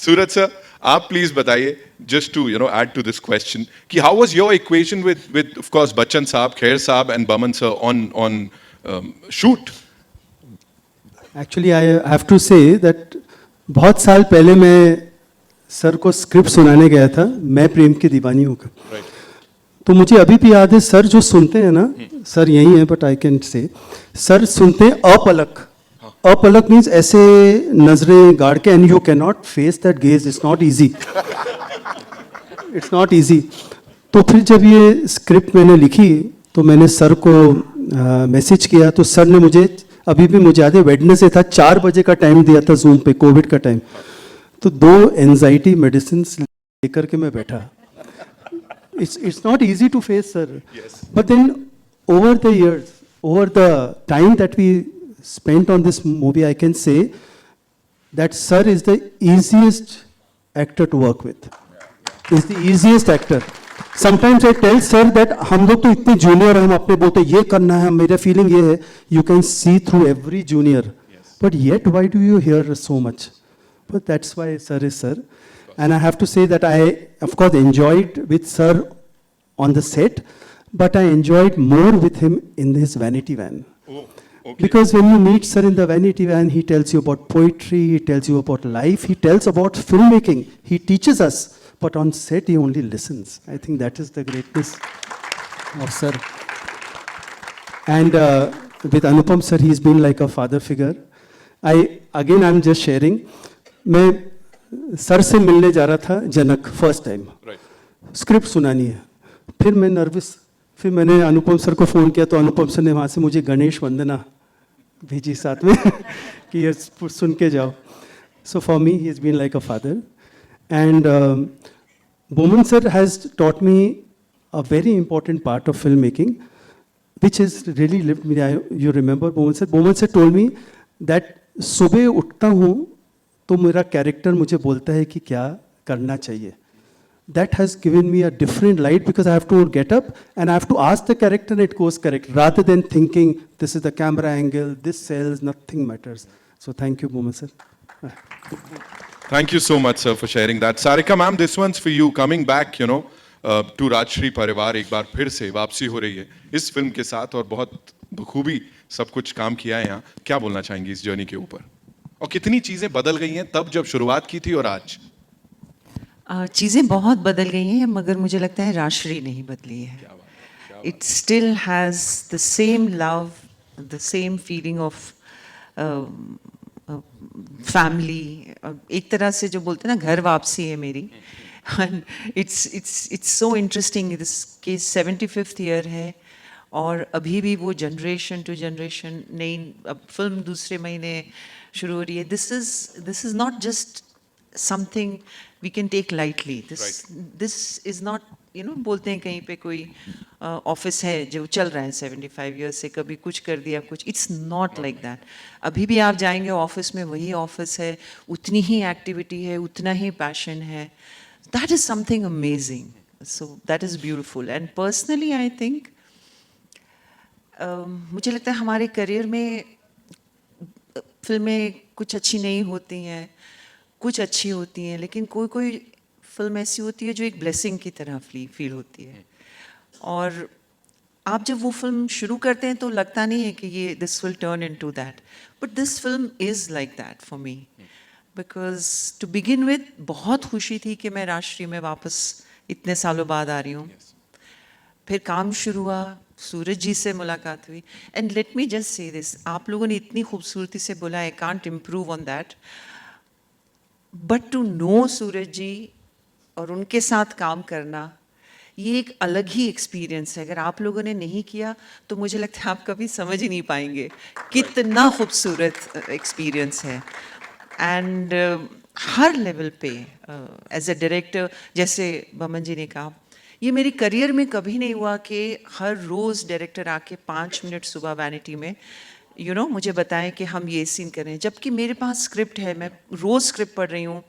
सूरज sir, आप please बताइए, just to add to this question, कि how was your equation with of course Bachchan साहब, खैर साहब and Boman sir on shoot? Actually I have to say that बहुत साल पहले मैं सर को स्क्रिप्ट सुनाने गया था, मैं प्रेम की दीवानी होकर। Right. तो मुझे अभी भी याद है, सर जो सुनते हैं ना, सर यही है but I can say, sir सुनते हैं अपलक। अपलक मीन्स ऐसे नजरें गाड़ के, and you can not face that gauge, it's not easy, it's not easy. तो फिर जब ये स्क्रिप्ट मैंने लिखी तो मैंने सर को मैसेज किया, तो सर ने मुझे, अभी भी मुझे याद है, वेडनेसडे था, 4 बजे का टाइम दिया था जूम पे, कोविड का टाइम। तो 2 एंजाइटी मेडिसिन लेकर के मैं बैठा। It's not easy to face, sir. Yes. But then over the years, over the time that we spent on this movie, I can say that sir is the easiest actor to work with. Is the easiest actor. Sometimes I tell sir that हम लोग तो इतने junior, हम अपने बोलते ये करना है, मेरा फीलिंग ये है, you can see through every junior. Yes. But yet why do you hear so much? But that's why sir is sir. And I have to say that I, of course, enjoyed with sir on the set, but I enjoyed more with him in his vanity van. Oh, okay. Because when you meet sir in the vanity van, he tells you about poetry, he tells you about life, he tells about filmmaking, he teaches us, but on set he only listens. I think that is the greatness of sir. And with Anupam sir, he's been like a father figure. I'm just sharing. मैं sir से मिलने जा रहा था जनक, first time, script सुनानी है। फिर मैं नर्वस, फिर मैंने अनुपम सर को फ़ोन किया, तो अनुपम सर ने वहाँ से मुझे गणेश वंदना भेजी साथ में कि ये सुन के जाओ। So for me he is been like a father. And Boman sir has taught me a very important part of film making which has really lived me. You remember Boman sir told me that सुबह उठता हूँ तो मेरा character मुझे बोलता है कि क्या करना चाहिए। That has given me a different light because I have to get up and I have to ask the character and it goes correct, rather than thinking this is the camera angle, this sells, nothing matters. So thank you, Boman sir. Thank you so much, sir, for sharing that. Sarika ma'am, this one's for you. Coming back, to Rajshree परिवार, एक बार फिर से वापसी हो रही है इस film के साथ और बहुत बखूबी सब कुछ काम किया है यहाँ। क्या बोलना चाहेंगी इस जर्नी के ऊपर, और कितनी चीजें बदल गई हैं तब जब शुरुआत की थी और आज? चीज़ें बहुत बदल गई हैं, मगर मुझे लगता है राजश्री नहीं बदली है। It still has the same love, the same feeling of family. एक तरह से जो बोलते हैं ना, घर वापसी है मेरी। इट्स सो इंटरेस्टिंग, इसके 75th ईयर है और अभी भी वो जनरेशन टू जनरेशन नई, अब फिल्म दूसरे महीने शुरू हो रही है। This is not just something we can take lightly. This is not, बोलते हैं कहीं पे कोई ऑफिस है जो चल रहा है 75 ईयर्स से, कभी कुछ कर दिया कुछ। It's not like that. अभी भी आप जाएंगे ऑफिस में, वही ऑफिस है, उतनी ही एक्टिविटी है, उतना ही पैशन है। That is something amazing. So that is beautiful. And personally I think, मुझे लगता है हमारे करियर में फिल्में कुछ अच्छी नहीं होती हैं, कुछ अच्छी होती हैं, लेकिन कोई कोई फिल्म ऐसी होती है जो एक ब्लेसिंग की तरह फील होती है। और आप जब वो फिल्म शुरू करते हैं तो लगता नहीं है कि ये this will turn into that, but this film is like that for me. Because to begin with बहुत खुशी थी कि मैं राजश्री में वापस इतने सालों बाद आ रही हूँ। फिर काम शुरू हुआ, सूरज जी से मुलाकात हुई। And let me just say this, आप लोगों ने इतनी खूबसूरती से बोला, I can't improve on that, but to know Suraj ji और उनके साथ काम करना, ये एक अलग ही एक्सपीरियंस है। अगर आप लोगों ने नहीं किया तो मुझे लगता है आप कभी समझ ही नहीं पाएंगे कितना खूबसूरत एक्सपीरियंस है। एंड हर लेवल पे एज अ डायरेक्टर, जैसे बमन जी ने कहा, ये मेरी करियर में कभी नहीं हुआ कि हर रोज़ डायरेक्टर आके 5 मिनट सुबह वैनिटी में मुझे बताएं कि हम ये सीन करें, जबकि मेरे पास स्क्रिप्ट है, मैं रोज़ स्क्रिप्ट पढ़ रही हूँ,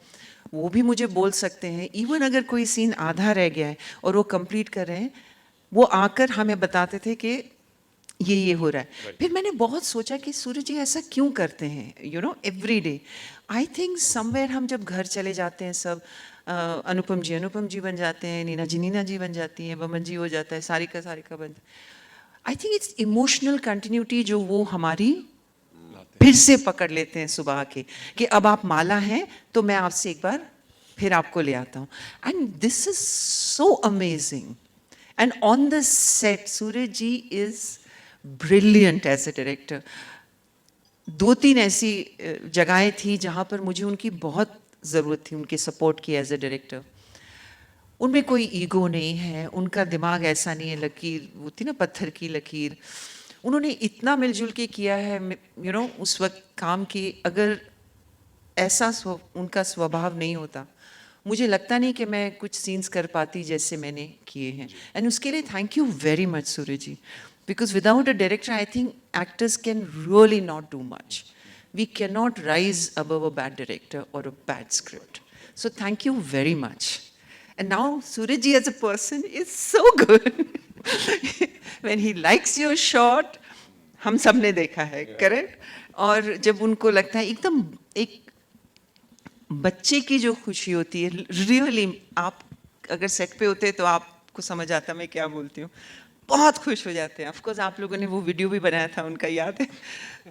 वो भी मुझे बोल सकते हैं। इवन अगर कोई सीन आधा रह गया है और वो कंप्लीट कर रहे हैं, वो आकर हमें बताते थे कि ये हो रहा है। फिर मैंने बहुत सोचा कि सूरज जी ऐसा क्यों करते हैं, you know, every day. I think somewhere हम जब घर चले जाते हैं सब, अनुपम जी बन जाते हैं, नीना जी बन जाती हैं, बमन जी हो जाता है, सारिका बन। I think it's emotional continuity जो वो हमारी फिर से पकड़ लेते हैं सुबह के, कि अब आप माला हैं तो मैं आपसे एक बार फिर आपको ले आता हूँ। And this is so amazing. And on the set Suraj ji is brilliant as a director. 2-3 ऐसी जगहें थी जहाँ पर मुझे उनकी बहुत ज़रूरत थी, उनके सपोर्ट की एज ए डायरेक्टर। उनमें कोई ईगो नहीं है, उनका दिमाग ऐसा नहीं है, लकीर वो थी ना पत्थर की लकीर। उन्होंने इतना मिलजुल के किया है, यू नो, उस वक्त काम की। अगर ऐसा उनका स्वभाव नहीं होता, मुझे लगता नहीं कि मैं कुछ सीन्स कर पाती जैसे मैंने किए हैं। एंड उसके लिए thank you very much Suraj ji, because without a director I think actors can really not do much. We cannot rise above a bad director or a bad script. So thank you very much. And now Suraj ji as a person is so good. When he likes your shot, हम सब ने देखा है, correct? और जब उनको लगता है एकदम एक बच्चे की जो खुशी होती है, रियली आप अगर सेट पे होते तो आपको समझ आता मैं क्या बोलती हूँ, बहुत खुश हो जाते हैं। ऑफकोर्स आप लोगों ने वो वीडियो भी बनाया था, उनका याद है।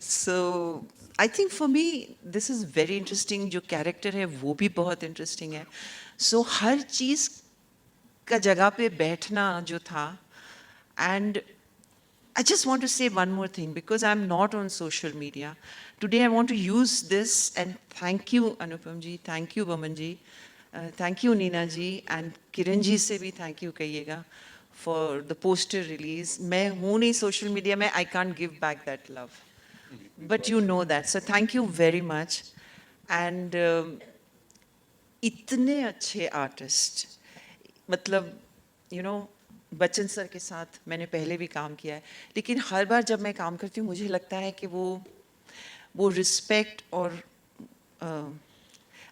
So I think for me this is very interesting. जो कैरेक्टर है वो भी बहुत इंटरेस्टिंग है। सो हर चीज़ का जगह पे बैठना जो था। And I just want to say one more thing because I'm not on social media. Today I want to use this and thank you Anupam ji, thank you Baman ji, thank you Neena ji and Kiran ji se bhi thank you kahiyega for the poster release. मैं हूँ नहीं social media में, I can't give back that love. But you know that. So thank you very much. And इतने अच्छे artist, मतलब you know, Bachchan sir के साथ मैंने पहले भी काम किया है, लेकिन हर बार जब मैं काम करती हूँ मुझे लगता है कि वो रिस्पेक्ट और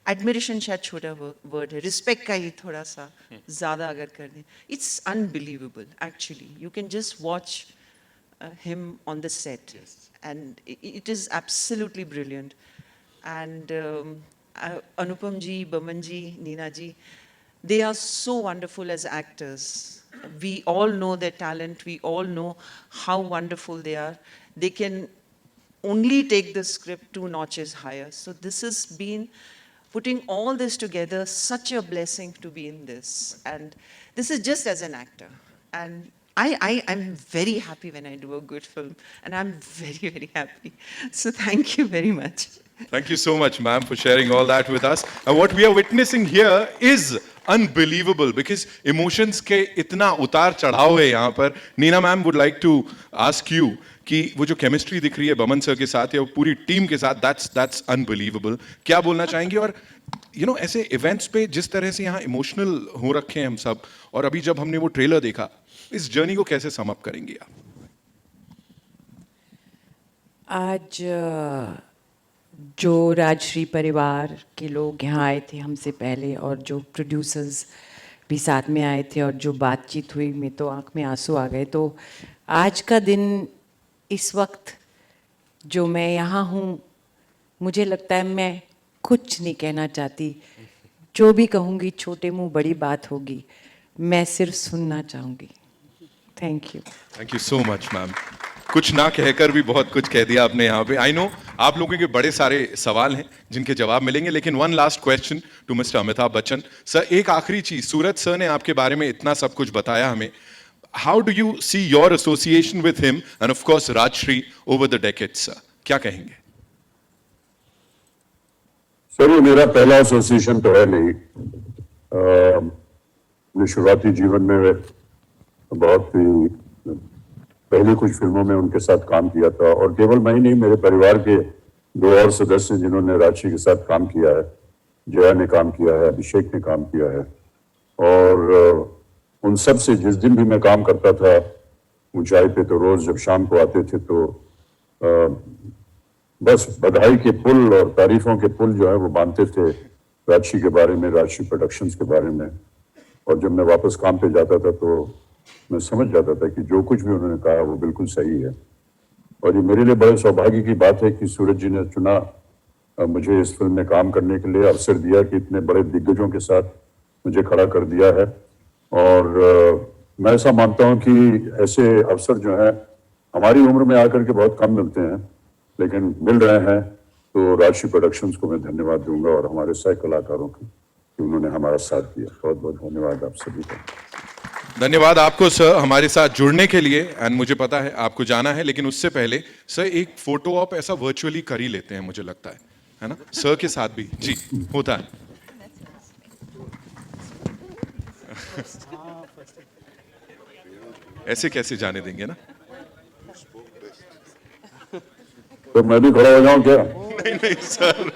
एडमिरेशन शायद छोटा वर्ड है, रिस्पेक्ट का ही थोड़ा सा ज़्यादा अगर कर दें, it's unbelievable actually. You can just watch him on the set and it is absolutely brilliant. And Anupam ji, Boman ji, Neena ji, they are so wonderful as actors. We all know their talent. We all know how wonderful they are. They can only take the script 2 notches higher. So this has been putting all this together, such a blessing to be in this. And this is just as an actor. And I'm very happy when I do a good film. And I'm very, very happy. So thank you very much. Thank you so much, ma'am, for sharing all that with us. And what we are witnessing here is unbelievable because emotions के इतना उतार चढ़ाव है यहाँ पर. Neena ma'am would like to ask you कि वो जो केमिस्ट्री दिख रही है बमन सर के साथ या वो पूरी टीम के साथ, that's unbelievable. क्या बोलना चाहेंगे? और you know, ऐसे इवेंट्स पे जिस तरह से यहाँ इमोशनल हो रखे हैं हम सब, और अभी जब हमने वो ट्रेलर देखा, इस जर्नी को कैसे सम अप करेंगे आप? आज जो राजश्री परिवार के लोग यहाँ आए थे हमसे पहले और जो प्रोड्यूसर्स भी साथ में आए थे और जो बातचीत हुई, में तो आँख में आंसू आ गए. तो आज का दिन, इस वक्त जो मैं यहाँ हूँ, मुझे लगता है मैं कुछ नहीं कहना चाहती. जो भी कहूँगी छोटे मुँह बड़ी बात होगी. मैं सिर्फ सुनना चाहूँगी. Thank you. Thank you so much ma'am. कुछ ना कहकर भी बहुत कुछ कह दिया आपने यहाँ पे. आई नो आप लोगों के बड़े सारे सवाल हैं जिनके जवाब मिलेंगे, लेकिन one last question to mister Amitabh Bachchan sir. एक आखिरी चीज, सूरज सर ने आपके बारे में इतना सब कुछ बताया हमें. How do you see your association with him and of course Rajshri over the decades sir? क्या कहेंगे? सर ये मेरा पहला एसोसिएशन तो है नहीं. अपने शुरुआती जीवन में बहुत ही पहले कुछ फिल्मों में उनके साथ काम किया था, और केवल मैं ही नहीं, मेरे परिवार के 2 और सदस्य जिन्होंने राजश्री के साथ काम किया है. जया ने काम किया है, अभिषेक ने काम किया है, और उन सब से जिस दिन भी मैं काम करता था ऊंचाई पे, तो रोज जब शाम को आते थे तो बस बधाई के पुल और तारीफों के पुल जो है वो बांधते थे राजश्री के बारे में, राजश्री प्रोडक्शंस के बारे में. और जब मैं वापस काम पे जाता था तो मैं समझ जाता था कि जो कुछ भी उन्होंने कहा वो बिल्कुल सही है। और ये मेरे लिए बड़े सौभाग्य की बात है कि सूरज जी ने चुना मुझे इस फिल्म में काम करने के लिए, अवसर दिया कि इतने बड़े दिग्गजों के साथ मुझे खड़ा कर दिया है। और मैं ऐसा मानता हूं कि ऐसे अवसर जो हैं हमारी उम्र में आकर के बहुत कम मिलते हैं, लेकिन मिल रहे हैं। तो राजश्री प्रोडक्शंस को मैं धन्यवाद दूंगा और हमारे सह कलाकारों को कि उन्होंने हमारा साथ दिया। बहुत बहुत धन्यवाद आप सभी का। धन्यवाद आपको सर हमारे साथ जुड़ने के लिए। एंड मुझे पता है आपको जाना है, लेकिन उससे पहले सर एक फोटो ऑप ऐसा वर्चुअली कर ही लेते हैं, मुझे लगता है ना सर के साथ भी। जी होता है। ऐसे कैसे जाने देंगे ना। तो मैं भी खड़ा हो जाऊं क्या? नहीं नहीं sir.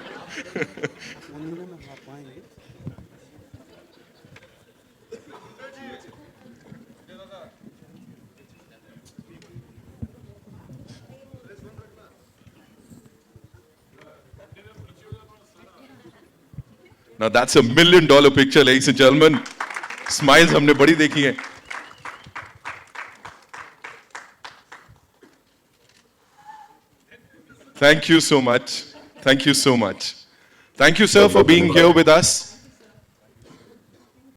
Now that's $1 million picture, ladies and gentlemen. Smiles हमने बड़ी देखी है। Thank you so much. Thank you so much. Thank you, sir, for being here with us.